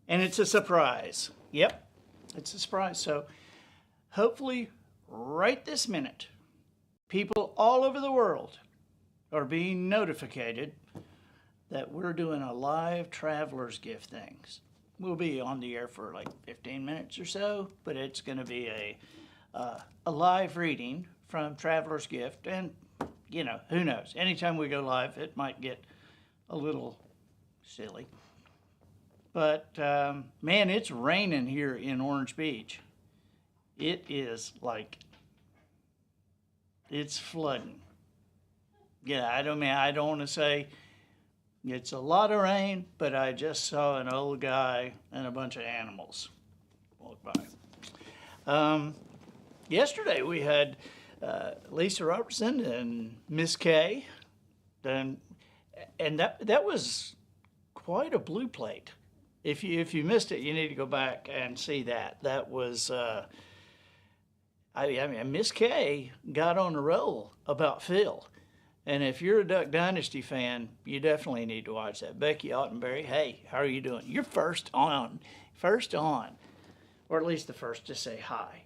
And it's a surprise. Yep, it's a surprise. So hopefully, right this minute, people all over the world are being notified that we're doing a live traveler's gift things. We'll be on the air for like 15 minutes or so, but it's going to be a live reading from Traveler's Gift. And, you know, who knows? Anytime we go live, it might get a little silly. But, man, it's raining here in Orange Beach. It is like, it's flooding. Yeah, I don't want to say it's a lot of rain, but I just saw an old guy and a bunch of animals walk by. Yesterday we had Lisa Robertson and Miss Kay, and that was quite a blue plate. If you missed it, you need to go back and see that. That was I mean Miss Kay got on a roll about Phil. And if you're a Duck Dynasty fan, you definitely need to watch that. Becky Ottenberry, hey, how are you doing? You're first on, or at least the first to say hi.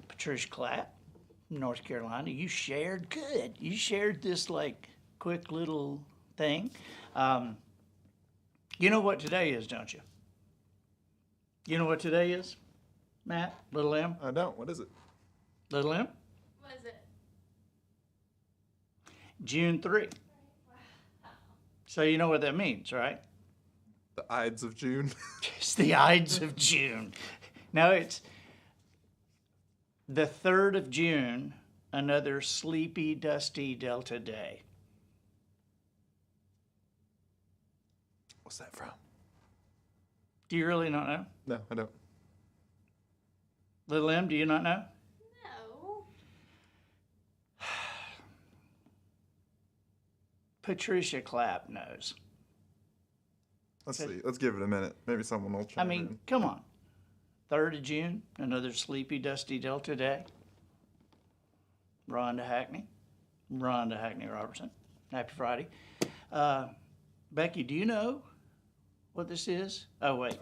Patricia Clapp, North Carolina, you shared good. You shared this like quick little thing. You know what today is, don't you? You know what today is, Matt? Little M? I don't. What is it? Little M? What is it? June 3. So you know what that means, right? The Ides of June. It's the Ides of June. No, it's the 3rd of June, another sleepy, dusty Delta day. What's that from? Do you really not know? No, I don't. Little M, do you not know? No. Patricia Clapp knows. Let's see. Let's give it a minute. Maybe someone will chime I mean, in. come on. 3rd of June, another sleepy, dusty Delta day. Rhonda Hackney Robertson. Happy Friday. Becky, do you know what this is? Oh, wait. She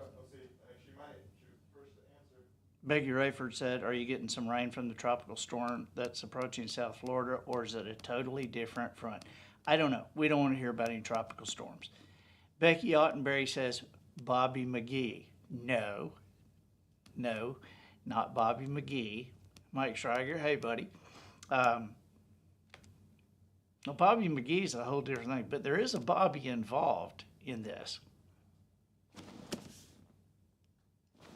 might. She was first to answer. Becky Rayford said, are you getting some rain from the tropical storm that's approaching South Florida, or is it a totally different front? I don't know. We don't want to hear about any tropical storms. Becky Ottenberry says, Bobby McGee. No, not Bobby McGee. Mike Schreiger, hey, buddy. Well, Bobby McGee's a whole different thing, but there is a Bobby involved in this.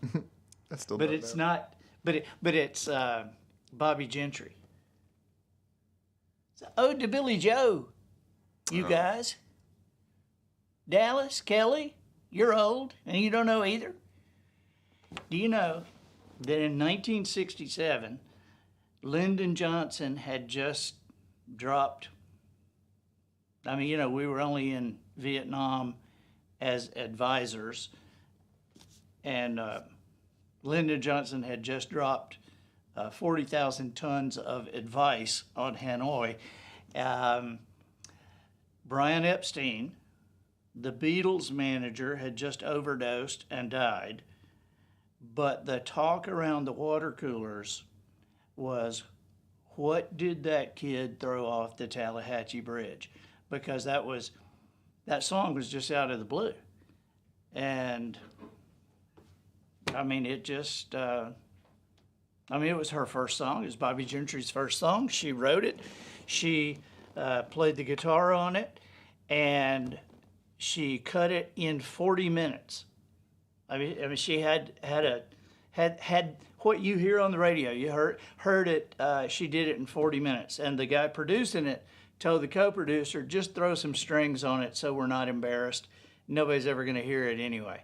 I still But don't it's know. not, but it's Bobby Gentry. So, ode to Billy Joe, you guys. Dallas, Kelly, you're old and you don't know either. Do you know that in 1967, Lyndon Johnson had just dropped, I mean, you know, we were only in Vietnam as advisors, and Lyndon Johnson had just dropped 40,000 tons of advice on Hanoi. Brian Epstein, the Beatles manager, had just overdosed and died. But the talk around the water coolers was, what did that kid throw off the Tallahatchie Bridge? Because that song was just out of the blue. And I mean, it just, it was her first song. It was Bobby Gentry's first song. She wrote it. She played the guitar on it, and she cut it in 40 minutes. I mean, she had what you hear on the radio. You heard it. She did it in 40 minutes, and the guy producing it told the co-producer, just throw some strings on it so we're not embarrassed. Nobody's ever going to hear it anyway.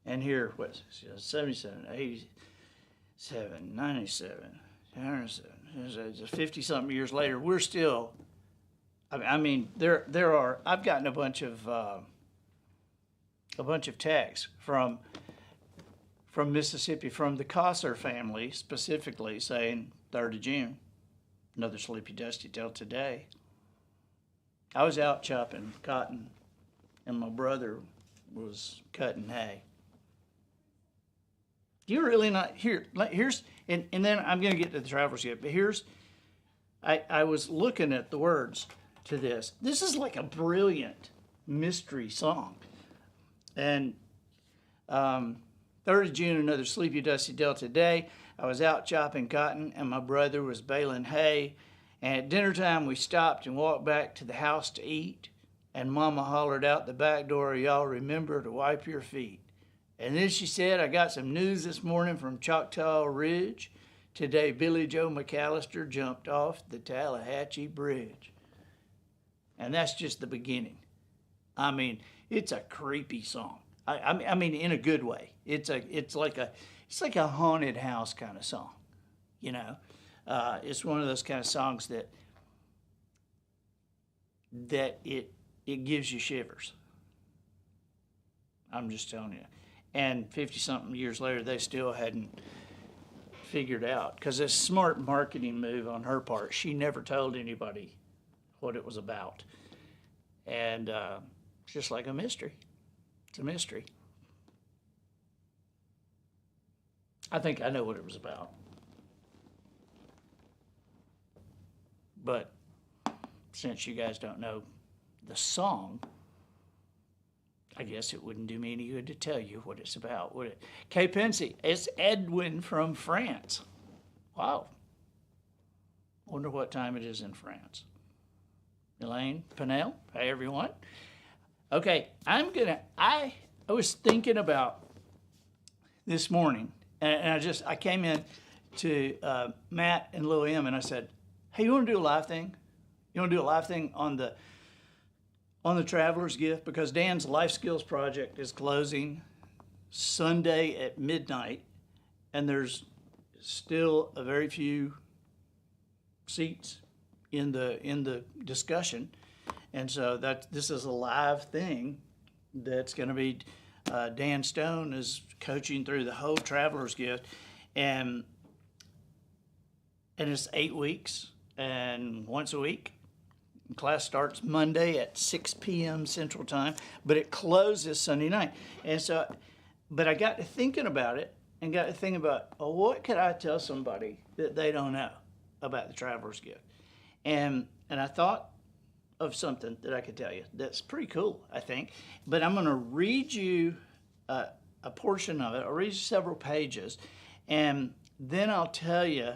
And here, what's 77, 87, 97, 107, 50-something years later, we're still, I mean, there are, I've gotten a bunch of texts from Mississippi, from the Kosser family specifically, saying 3rd of June, another sleepy, dusty Delta day. I was out chopping cotton, and my brother was cutting hay. You're really not here. Here's and then I'm going to get to the traveler's gift. But here's I was looking at the words to this. This is like a brilliant mystery song. And 3rd of June, another sleepy, dusty Delta day. I was out chopping cotton, and my brother was baling hay. And at dinner time, we stopped and walked back to the house to eat. And Mama hollered out the back door, "Y'all remember to wipe your feet." And then she said, "I got some news this morning from Choctaw Ridge. Today, Billy Joe McAllister jumped off the Tallahatchie Bridge." And that's just the beginning. I mean, it's a creepy song. I mean, in a good way. It's like a haunted house kind of song, you know. It's one of those kind of songs that it gives you shivers. I'm just telling you. And 50-something years later, they still hadn't figured out, because it's a smart marketing move on her part. She never told anybody what it was about. And it's just like a mystery. It's a mystery. I think I know what it was about. But since you guys don't know the song, I guess it wouldn't do me any good to tell you what it's about, would it? Kay Pensy, it's Edwin from France. Wow. Wonder what time it is in France. Elaine Pinnell, hey everyone. Okay, I was thinking about this morning, and I came in to Matt and Lil M, and I said, "Hey, you want to do a live thing? You want to do a live thing on the Traveler's Gift, because Dan's Life Skills Project is closing Sunday at midnight, and there's still a very few seats in the discussion, and so this is a live thing that's going to be Dan Stone is coaching through the whole Traveler's Gift, and it's 8 weeks and once a week. Class starts Monday at 6 p.m. Central Time, but it closes Sunday night. And so, but I got to thinking about it and got to thinking about, well, what could I tell somebody that they don't know about the Traveler's Gift? And I thought of something that I could tell you that's pretty cool, I think. But I'm going to read you a portion of it. I'll read you several pages, and then I'll tell you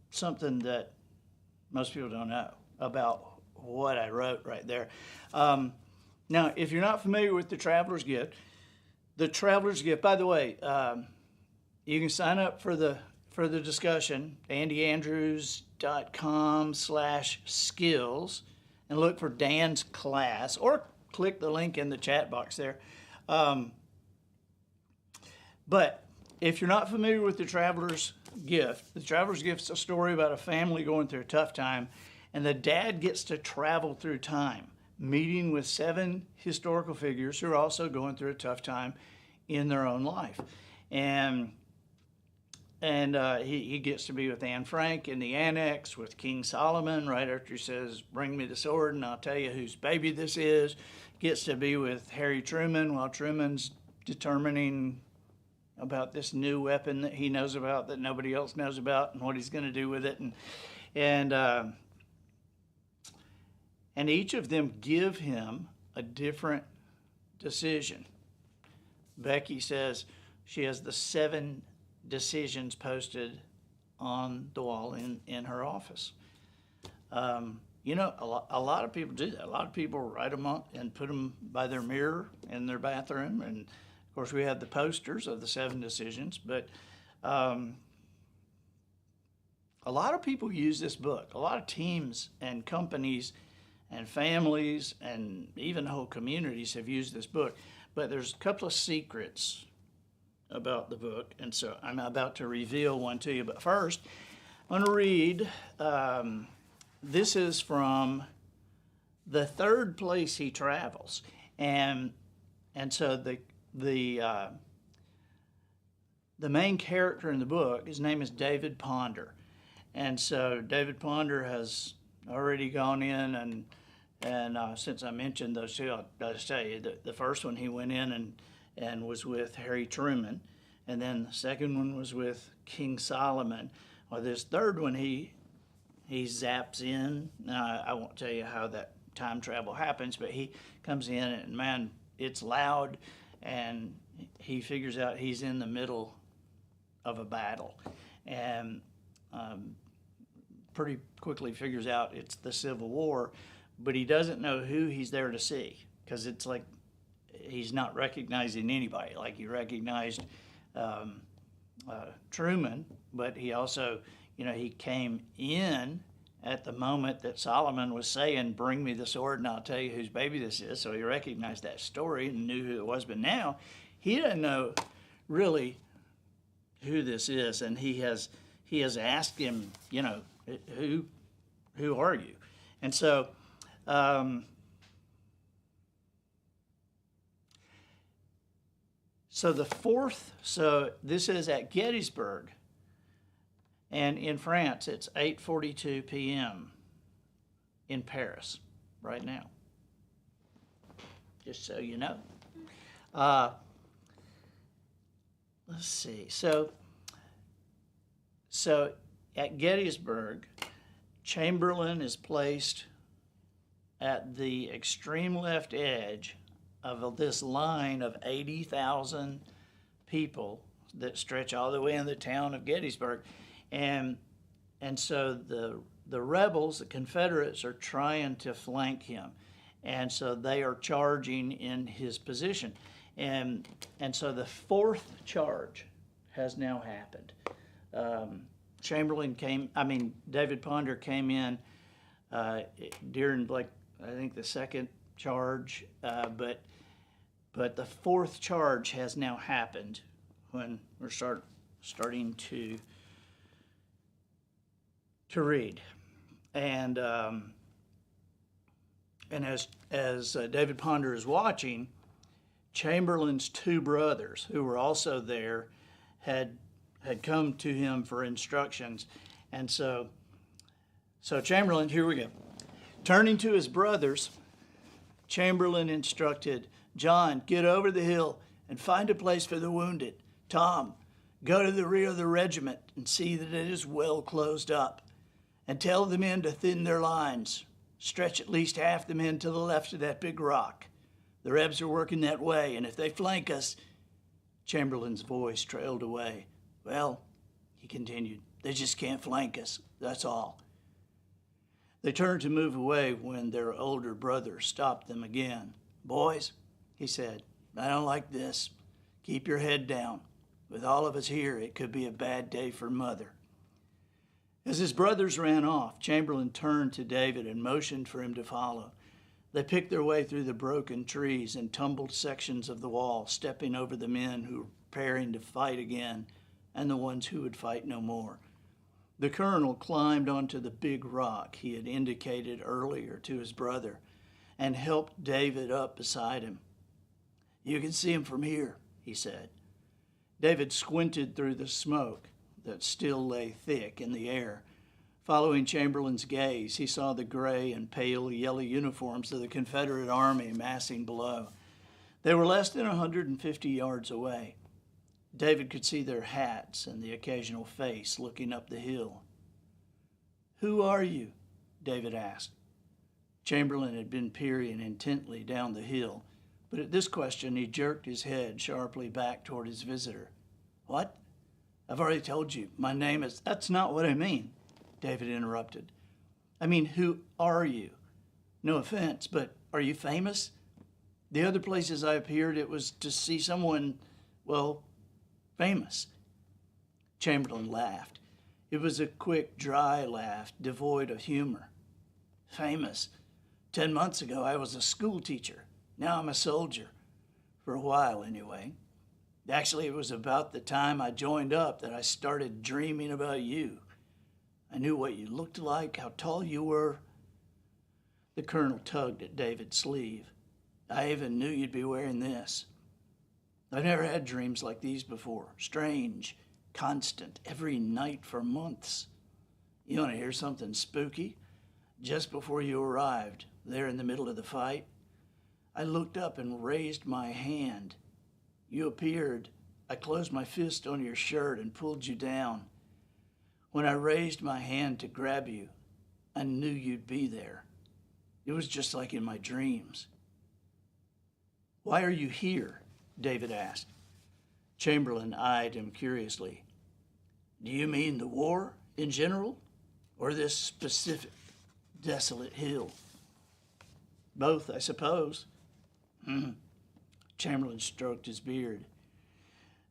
something that most people don't know about what I wrote right there. Now, if you're not familiar with the Traveler's Gift, by the way, you can sign up for the discussion, andyandrews.com/skills, and look for Dan's class, or click the link in the chat box there. But if you're not familiar with the Traveler's Gift is a story about a family going through a tough time, and the dad gets to travel through time, meeting with 7 historical figures who are also going through a tough time in their own life. And he gets to be with Anne Frank in the annex with King Solomon right after he says, "Bring me the sword and I'll tell you whose baby this is." Gets to be with Harry Truman while Truman's determining about this new weapon that he knows about that nobody else knows about, and what he's going to do with it. And each of them give him a different decision. Becky says she has the 7 decisions posted on the wall in her office. You know, a lot of people do that. A lot of people write them up and put them by their mirror in their bathroom. And of course, we have the posters of the 7 decisions. But a lot of people use this book. A lot of teams and companies and families and even whole communities have used this book. But there's a couple of secrets about the book, and so I'm about to reveal one to you. But first, I'm going to read, this is from the 3rd place he travels. And so the main character in the book, his name is David Ponder. And so David Ponder has already gone in, and since I mentioned those 2, I'll just tell you that the first one he went in and was with Harry Truman. And then the second one was with King Solomon. Well, this third one, he zaps in. Now, I won't tell you how that time travel happens, but he comes in and, man, it's loud, and he figures out he's in the middle of a battle. And pretty quickly figures out it's the Civil War, but he doesn't know who he's there to see, because it's like he's not recognizing anybody. Like he recognized Truman, but he also, he came in at the moment that Solomon was saying, "Bring me the sword and I'll tell you whose baby this is." So he recognized that story and knew who it was. But now he doesn't know really who this is, and he has asked him, who are you? And so so this is at Gettysburg, and in France it's 8:42 p.m. in Paris right now, just so you know. Let's see. So at Gettysburg, Chamberlain is placed at the extreme left edge of this line of 80,000 people that stretch all the way in the town of Gettysburg. And so the rebels, the Confederates, are trying to flank him. And so they are charging in his position. And so the fourth charge has now happened. David Ponder came in during, I think the second charge, but the fourth charge has now happened when we're starting to read. And as David Ponder is watching, Chamberlain's two brothers, who were also there, had come to him for instructions. And so Chamberlain, here we go. Turning to his brothers, Chamberlain instructed, "John, get over the hill and find a place for the wounded. Tom, go to the rear of the regiment and see that it is well closed up. And tell the men to thin their lines. Stretch at least half the men to the left of that big rock. The Rebs are working that way, and if they flank us..." Chamberlain's voice trailed away. "Well," he continued, "they just can't flank us, that's all." They turned to move away when their older brother stopped them again. "Boys," he said, "I don't like this. Keep your head down. With all of us here, it could be a bad day for Mother." As his brothers ran off, Chamberlain turned to David and motioned for him to follow. They picked their way through the broken trees and tumbled sections of the wall, stepping over the men who were preparing to fight again and the ones who would fight no more. The colonel climbed onto the big rock he had indicated earlier to his brother and helped David up beside him. "You can see him from here," he said. David squinted through the smoke that still lay thick in the air. Following Chamberlain's gaze, he saw the gray and pale yellow uniforms of the Confederate Army massing below. They were less than 150 yards away. David could see their hats and the occasional face looking up the hill. "Who are you?" David asked. Chamberlain had been peering intently down the hill, but at this question he jerked his head sharply back toward his visitor. "What? I've already told you. My name is..." "That's not what I mean," David interrupted. "I mean, who are you? No offense, but are you famous? The other places I appeared, it was to see someone, well, famous." Chamberlain laughed. It was a quick, dry laugh, devoid of humor. "Famous? 10 months ago, I was a school teacher. Now I'm a soldier. For a while, anyway. Actually, it was about the time I joined up that I started dreaming about you. I knew what you looked like, how tall you were." The colonel tugged at David's sleeve. "I even knew you'd be wearing this. I've never had dreams like these before. Strange, constant, every night for months. You want to hear something spooky? Just before you arrived, there in the middle of the fight, I looked up and raised my hand. You appeared I closed my fist on your shirt and pulled you down. When I raised my hand to grab you, I knew you'd be there. It was just like in my dreams. Why are you here? David asked. Chamberlain eyed him curiously. Do you mean the war in general, or this specific desolate hill? Both, I suppose. Chamberlain stroked his beard.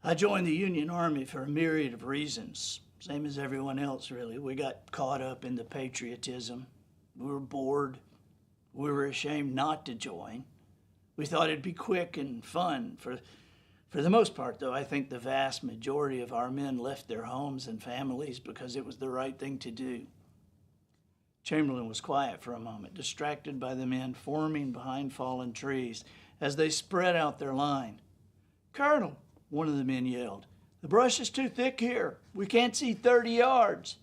I joined the Union Army for a myriad of reasons. Same as everyone else, really. We got caught up in the patriotism. We were bored. We were ashamed not to join. We thought it'd be quick and fun. For the most part, though, I think the vast majority of our men left their homes and families because it was the right thing to do. Chamberlain was quiet for a moment, distracted by the men forming behind fallen trees as they spread out their line. Colonel, one of the men yelled, the brush is too thick here. We can't see 30 yards.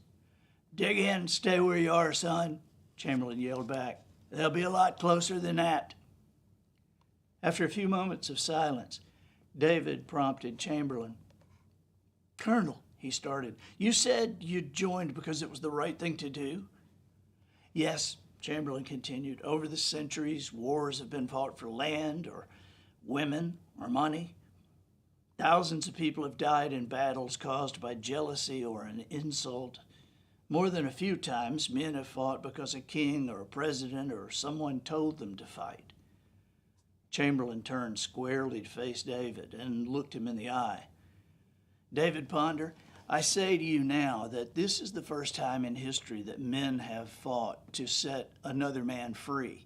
Dig in and stay where you are, son, Chamberlain yelled back. They'll be a lot closer than that. After a few moments of silence, David prompted Chamberlain. Colonel, he started, you said you joined because it was the right thing to do? Yes, Chamberlain continued. Over the centuries, wars have been fought for land or women or money. Thousands of people have died in battles caused by jealousy or an insult. More than a few times, men have fought because a king or a president or someone told them to fight. Chamberlain turned squarely to face David and looked him in the eye. David Ponder, I say to you now that this is the first time in history that men have fought to set another man free.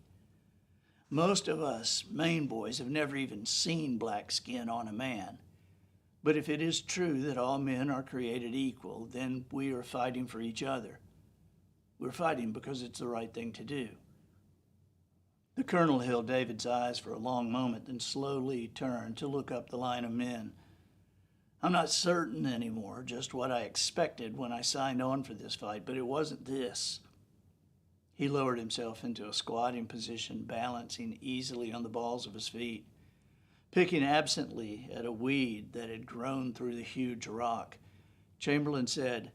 Most of us Maine boys have never even seen black skin on a man. But if it is true that all men are created equal, then we are fighting for each other. We're fighting because it's the right thing to do. The colonel held David's eyes for a long moment, then slowly turned to look up the line of men. I'm not certain anymore just what I expected when I signed on for this fight, but it wasn't this. He lowered himself into a squatting position, balancing easily on the balls of his feet. Picking absently at a weed that had grown through the huge rock, Chamberlain said,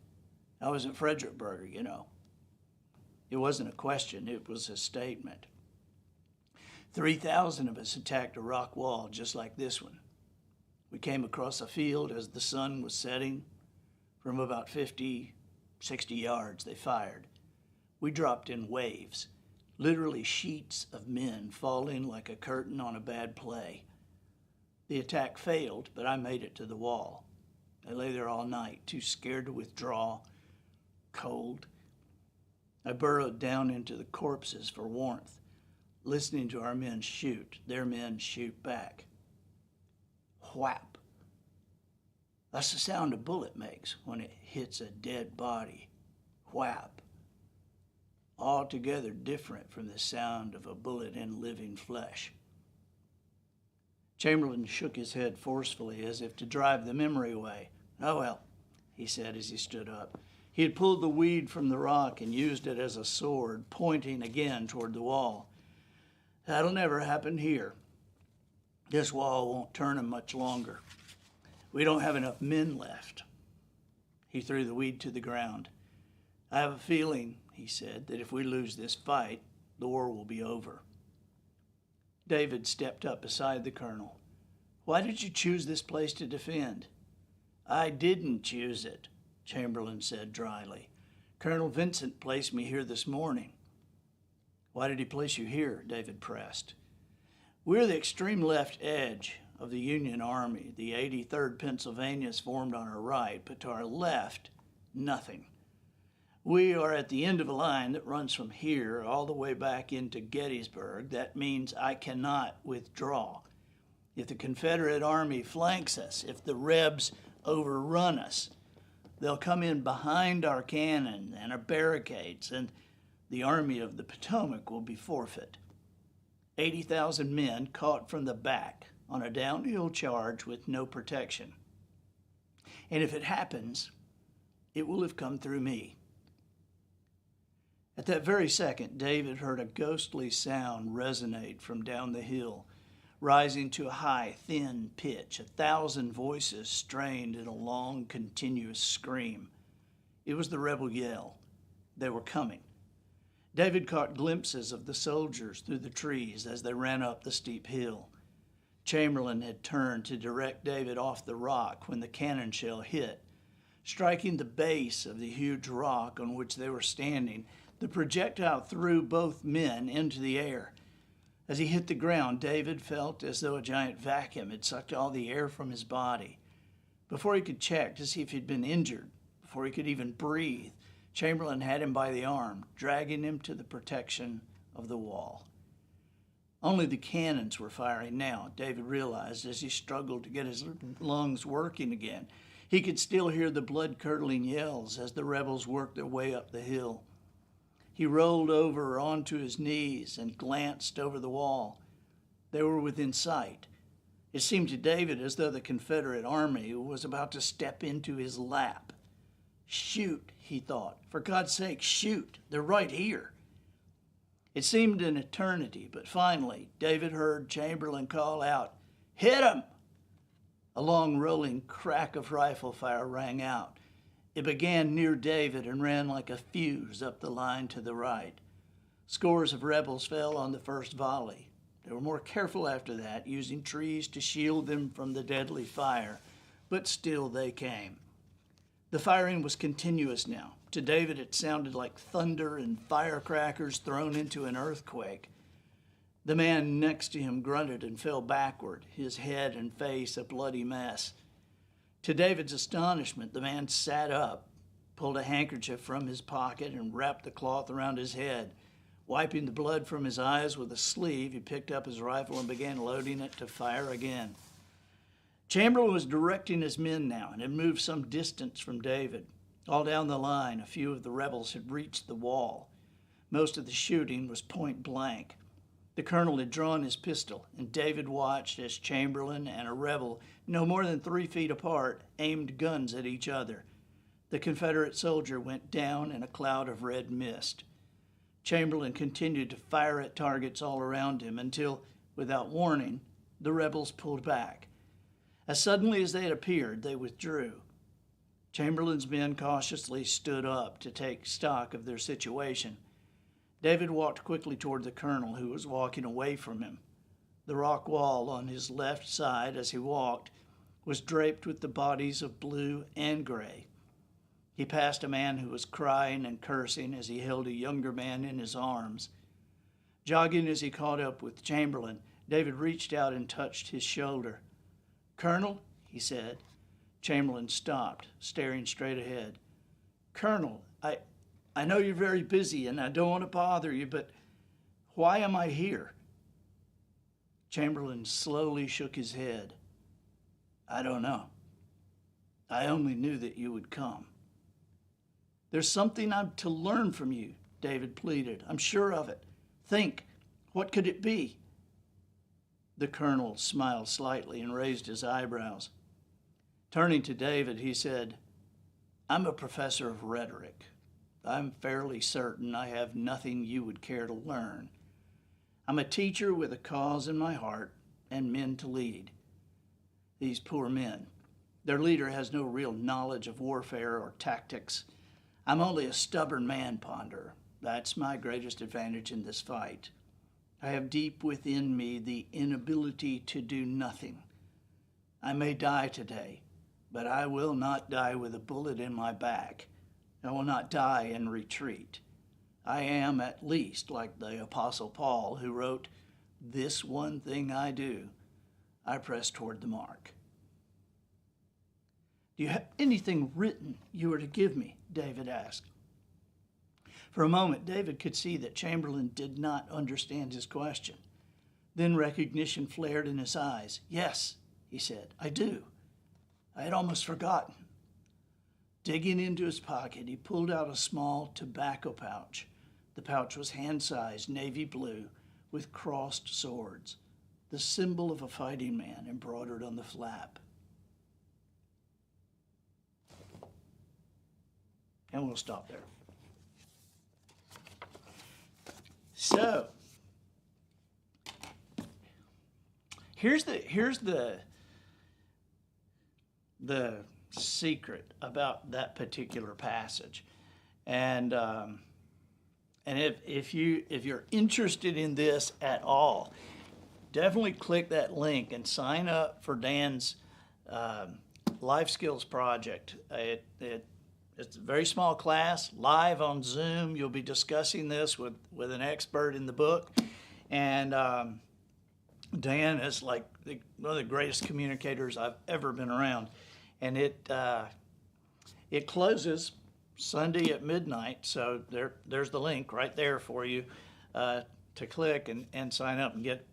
I was at Fredericksburg, you know. It wasn't a question, it was a statement. 3,000 of us attacked a rock wall just like this one. We came across a field as the sun was setting. From about 50, 60 yards, they fired. We dropped in waves, literally sheets of men falling like a curtain on a bad play. The attack failed, but I made it to the wall. I lay there all night, too scared to withdraw, cold. I burrowed down into the corpses for warmth, listening to our men shoot, their men shoot back. Whap. That's the sound a bullet makes when it hits a dead body. Whap. Altogether different from the sound of a bullet in living flesh. Chamberlain shook his head forcefully as if to drive the memory away. Oh well, he said as he stood up. He had pulled the weed from the rock and used it as a sword, pointing again toward the wall. That'll never happen here. This wall won't turn him much longer. We don't have enough men left. He threw the weed to the ground. I have a feeling, he said, that if we lose this fight, the war will be over. David stepped up beside the colonel. Why did you choose this place to defend? I didn't choose it, Chamberlain said dryly. Colonel Vincent placed me here this morning. Why did he place you here? David pressed. We're the extreme left edge of the Union Army. The 83rd Pennsylvania is formed on our right, but to our left, nothing. We are at the end of a line that runs from here all the way back into Gettysburg. That means I cannot withdraw. If the Confederate Army flanks us, if the Rebs overrun us, they'll come in behind our cannon and our barricades, and the Army of the Potomac will be forfeit. 80,000 men caught from the back on a downhill charge with no protection. And if it happens, it will have come through me. At that very second, David heard a ghostly sound resonate from down the hill, rising to a high, thin pitch. 1,000 voices strained in a long, continuous scream. It was the rebel yell. They were coming. David caught glimpses of the soldiers through the trees as they ran up the steep hill. Chamberlain had turned to direct David off the rock when the cannon shell hit. Striking the base of the huge rock on which they were standing, the projectile threw both men into the air. As he hit the ground, David felt as though a giant vacuum had sucked all the air from his body. Before he could check to see if he'd been injured, before he could even breathe, Chamberlain had him by the arm, dragging him to the protection of the wall. Only the cannons were firing now, David realized as he struggled to get his lungs working again. He could still hear the blood-curdling yells as the rebels worked their way up the hill. He rolled over onto his knees and glanced over the wall. They were within sight. It seemed to David as though the Confederate army was about to step into his lap. Shoot, he thought. For God's sake, shoot. They're right here. It seemed an eternity, but finally, David heard Chamberlain call out, "Hit 'em!" A long rolling crack of rifle fire rang out. It began near David and ran like a fuse up the line to the right. Scores of rebels fell on the first volley. They were more careful after that, using trees to shield them from the deadly fire, but still they came. The firing was continuous now. To David, it sounded like thunder and firecrackers thrown into an earthquake. The man next to him grunted and fell backward, his head and face a bloody mess. To David's astonishment, the man sat up, pulled a handkerchief from his pocket, and wrapped the cloth around his head. Wiping the blood from his eyes with a sleeve, he picked up his rifle and began loading it to fire again. Chamberlain was directing his men now and had moved some distance from David. All down the line, a few of the rebels had reached the wall. Most of the shooting was point blank. The colonel had drawn his pistol, and David watched as Chamberlain and a rebel, no more than 3 feet apart, aimed guns at each other. The Confederate soldier went down in a cloud of red mist. Chamberlain continued to fire at targets all around him until, without warning, the rebels pulled back. As suddenly as they had appeared, they withdrew. Chamberlain's men cautiously stood up to take stock of their situation. David walked quickly toward the colonel, who was walking away from him. The rock wall on his left side, as he walked, was draped with the bodies of Blue and Gray. He passed a man who was crying and cursing as he held a younger man in his arms. Jogging as he caught up with Chamberlain, David reached out and touched his shoulder. "Colonel," he said. Chamberlain stopped, staring straight ahead. "Colonel, I know you're very busy and I don't want to bother you, but why am I here?" Chamberlain slowly shook his head. "I don't know. I only knew that you would come." "There's something I'm to learn from you," David pleaded. "I'm sure of it. Think, what could it be?" The colonel smiled slightly and raised his eyebrows. Turning to David, he said, "I'm a professor of rhetoric. I'm fairly certain I have nothing you would care to learn. I'm a teacher with a cause in my heart and men to lead. These poor men, their leader has no real knowledge of warfare or tactics. I'm only a stubborn man-ponder. That's my greatest advantage in this fight. I have deep within me the inability to do nothing. I may die today, but I will not die with a bullet in my back. I will not die in retreat. I am at least like the Apostle Paul, who wrote, 'This one thing I do, I press toward the mark.'" "Do you have anything written you were to give me?" David asked. For a moment, David could see that Chamberlain did not understand his question. Then recognition flared in his eyes. "Yes," he said, "I do. I had almost forgotten." Digging into his pocket, he pulled out a small tobacco pouch. The pouch was hand-sized navy blue with crossed swords, the symbol of a fighting man embroidered on the flap. And we'll stop there. So, Here's the secret about that particular passage, and if you're interested in this at all, definitely click that link and sign up for Dan's Life Skills Project. It's a very small class, live on Zoom. You'll be discussing this with an expert in the book, and Dan is like one of the greatest communicators I've ever been around, and it closes Sunday at midnight. So there's the link right there for you to click and sign up and get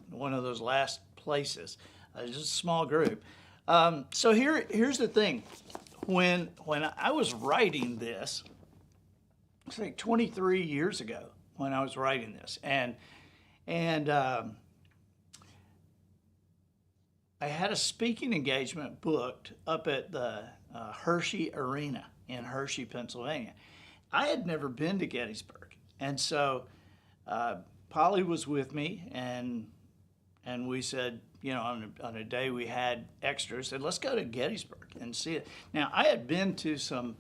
one of those last places. It's just a small group. So here's the thing. When I was writing this, it's like 23 years ago when I was writing this, and I had a speaking engagement booked up at the Hershey Arena in Hershey, Pennsylvania. I had never been to Gettysburg, and so Polly was with me, and we said, you know, on a day we had extras, said, let's go to Gettysburg and see it. Now, I had been to some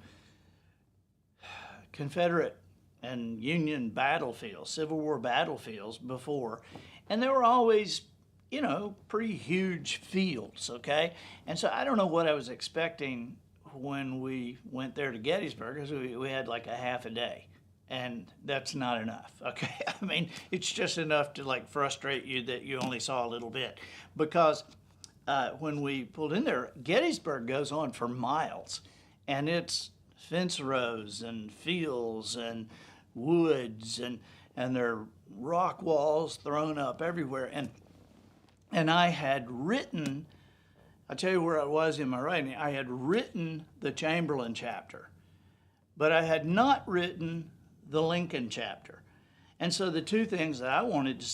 Confederate and Union battlefields, Civil War battlefields before, and they were always, you know, pretty huge fields, okay? And so I don't know what I was expecting when we went there to Gettysburg, because we had like a half a day. And that's not enough, okay? I mean, it's just enough to like frustrate you that you only saw a little bit. Because when we pulled in there, Gettysburg goes on for miles. And it's fence rows and fields and woods and there are rock walls thrown up everywhere. And I had written, I'll tell you where I was in my writing, I had written the Chamberlain chapter, but I had not written the Lincoln chapter. And so the two things that I wanted to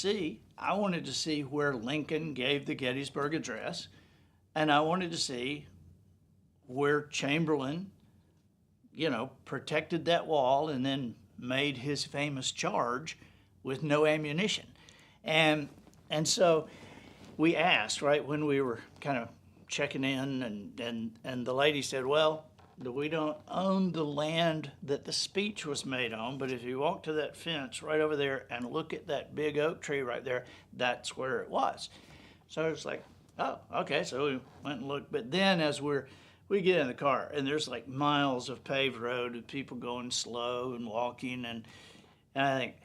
see where Lincoln gave the Gettysburg Address, and I wanted to see where Chamberlain, you know, protected that wall and then made his famous charge with no ammunition. And so we asked, right, when we were kind of checking in, and the lady said, well, we don't own the land that the speech was made on, but if you walk to that fence right over there and look at that big oak tree right there, that's where it was. So it's like, oh, okay. So we went and looked. But then as we get in the car, and there's like miles of paved road with people going slow and walking, and I think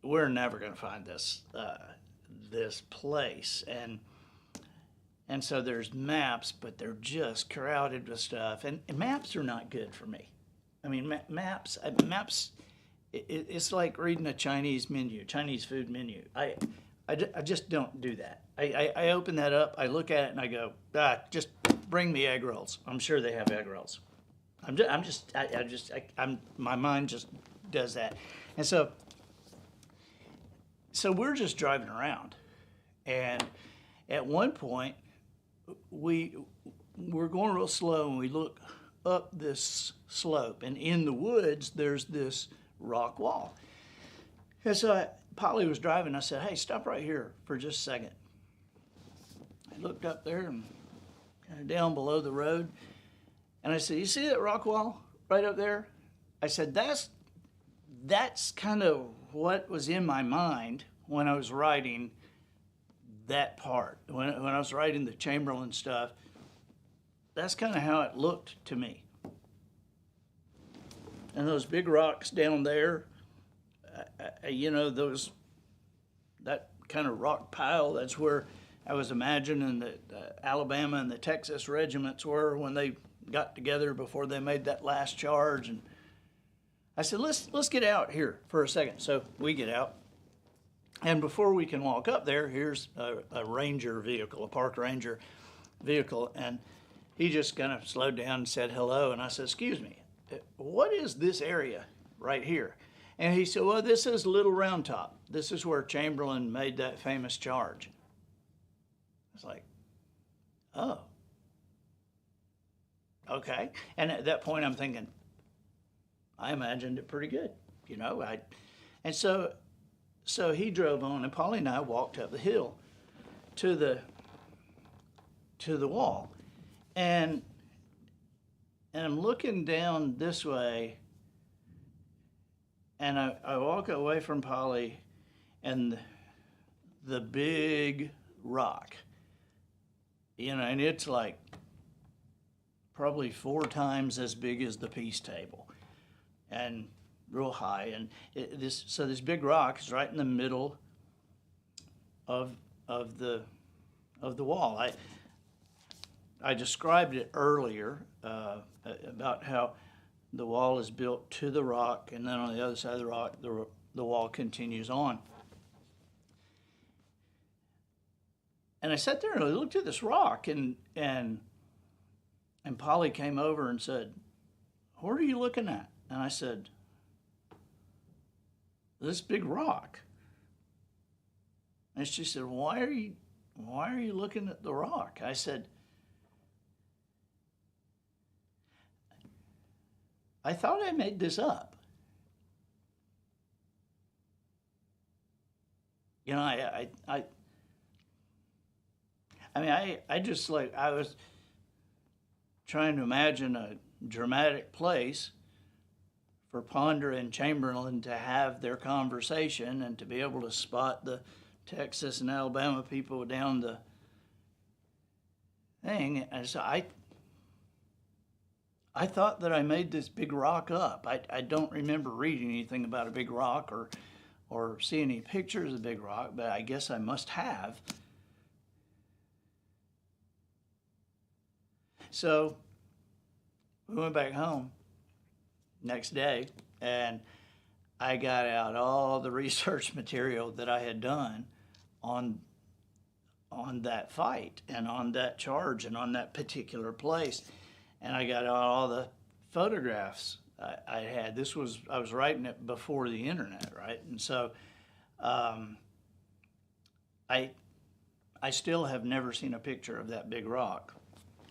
we're never going to find this place. And so there's maps, but they're just crowded with stuff. And maps are not good for me. I mean, maps, it's like reading a Chinese food menu. I just don't do that. I open that up, I look at it, and I go, just bring me egg rolls. I'm sure they have egg rolls. My mind just does that. And so we're just driving around. And at one point, we're going real slow, and we look up this slope, and in the woods there's this rock wall. And so Polly was driving. I said, hey, stop right here for just a second. I looked up there and kind of down below the road, and I said, you see that rock wall right up there? I said, that's kind of what was in my mind when I was writing that part. When I was writing the Chamberlain stuff, that's kind of how it looked to me. And those big rocks down there, you know, that kind of rock pile, that's where I was imagining that Alabama and the Texas regiments were when they got together before they made that last charge. And I said, let's get out here for a second. So we get out. And before we can walk up there, here's a ranger vehicle, a park ranger vehicle. And he just kind of slowed down and said hello. And I said, excuse me, what is this area right here? And he said, well, this is Little Round Top. This is where Chamberlain made that famous charge. It's like, oh, okay. And at that point, I'm thinking, I imagined it pretty good, you know. And so he drove on, and Polly and I walked up the hill. to the wall, and I'm looking down this way, and I walk away from Polly, and the big rock, and it's like probably 4 times as big as the peace table, and real high, and this big rock is right in the middle of the wall. I described it earlier about how the wall is built to the rock, and then on the other side of the rock, the wall continues on. And I sat there and I looked at this rock, and Polly came over and said, "What are you looking at?" And I said, "This big rock." And she said, why are you looking at the rock?" I said, "I thought I made this up." I just, like, I was trying to imagine a dramatic place for Ponder and Chamberlain to have their conversation and to be able to spot the Texas and Alabama people down the thing. And so I thought that I made this big rock up. I don't remember reading anything about a big rock or seeing any pictures of the big rock, but I guess I must have. So we went back home next day, and I got out all the research material that I had done on that fight and on that charge and on that particular place. And I got out all the photographs I had. I was writing it before the internet, right? And so I still have never seen a picture of that big rock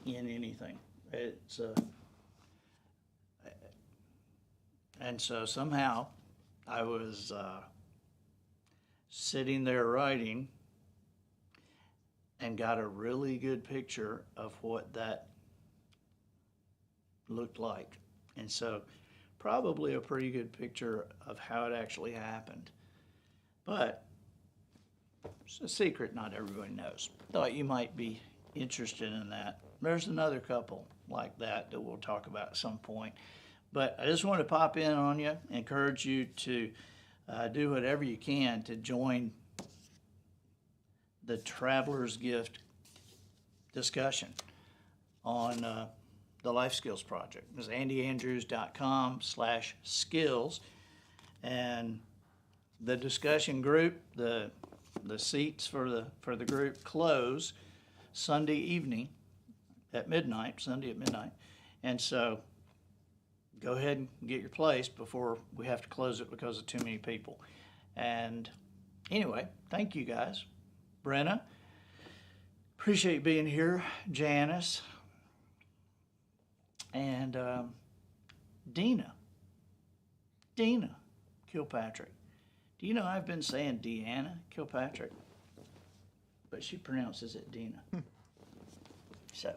in anything. And so somehow I was sitting there writing and got a really good picture of what that looked like. And so probably a pretty good picture of how it actually happened. But it's a secret not everybody knows. Thought you might be interested in that. There's another couple like that we'll talk about at some point. But I just want to pop in on you, encourage you to do whatever you can to join the Traveler's Gift discussion on the Life Skills Project. It's andyandrews.com/skills. And the discussion group, the seats for the group close Sunday evening at midnight, Sunday at midnight. And so go ahead and get your place before we have to close it because of too many people. And anyway, thank you guys. Brenna, appreciate being here. Janice. And Dina Kilpatrick. Do you know I've been saying Deanna Kilpatrick? But she pronounces it Dina. So